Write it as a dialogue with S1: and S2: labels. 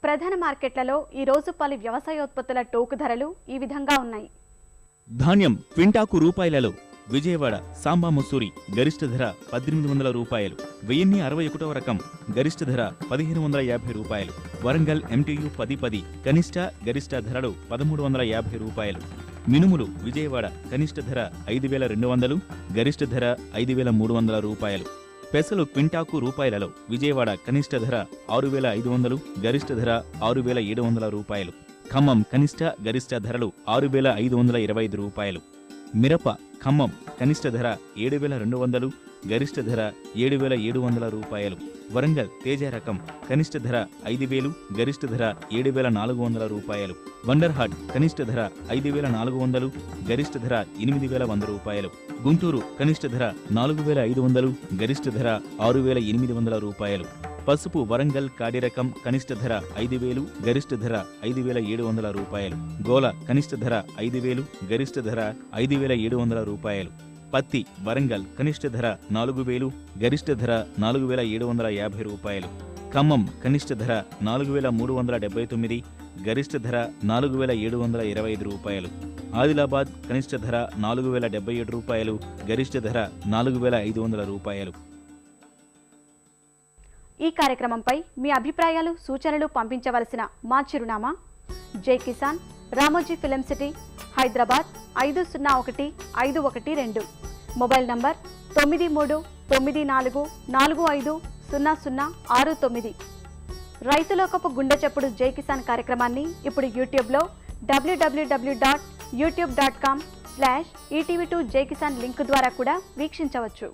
S1: ప్రధాన మార్కెట్లలో ఈ రోజు పలు వ్యవసాయోత్పత్తుల టోకు ధరలు ఈ విధంగా ఉన్నాయి.
S2: ధాన్యం క్వింటాకు రూపాయలలో విజయవాడ సాంబా మసూరి గరిష్ట ధర 1800 రూపాయలు. 1061వ రకం గరిష్ట ధర 1550 రూపాయలు. వరంగల్ MTU 1010 కనిష్ట గరిష్ట ధరలు 1350 రూపాయలు. మినుములు విజయవాడ కనిష్ట ధర 5200, గరిష్ట ధర 5300 రూపాయలు. పెసలు క్వింటాకు రూపాయలలో విజయవాడ కనిష్ట ధర 6500, గరిష్ట ధర 6700 రూపాయలు. ఖమ్మం కనిష్ట గరిష్ట ధరలు 6525 రూపాయలు. మిరప ఖమ్మం కనిష్ట ధర 7200, గరిష్ట ధర 7700 రూపాయలు. వరంగల్ తేజ రకం కనిష్ట ధర 5000, గరిష్ట ధర 7400 రూపాయలు. వండర్హాట్ కనిష్ట ధర 5400, గరిష్ట ధర 8100 రూపాయలు. గుంటూరు కనిష్ట ధర 4500, గరిష్ట ధర 6800 రూపాయలు. పసుపు వరంగల్ కాడి రకం కనిష్ట ధర 5000, గరిష్ట ధర 5700 రూపాయలు. గోల కనిష్ట ధర 5000, గరిష్ట ధర 5700 రూపాయలు. పత్తి వరంగల్ కనిష్ట ధర 4000, గరిష్ట ధర 4750 రూపాయలు. ఖమ్మం కనిష్ట ధర 4379, గరిష్ట ధర 4725 రూపాయలు. ఆదిలాబాద్ కనిష్ట ధర 4077 రూపాయలు, గరిష్ట ధర 4500 రూపాయలు.
S1: ఈ కార్యక్రమంపై మీ అభిప్రాయాలు సూచనలు పంపించవలసిన మా చిరునామా జై Kisan, Ramoji film city, Hyderabad 501512. Mobile number 9394450069. రైతులోకపు గుండె చప్పుడు జై కిసాన్ కార్యక్రమాన్ని ఇప్పుడు యూట్యూబ్లో www.youtube.com/etv2jkisan లింక్ ద్వారా కూడా వీక్షించవచ్చు.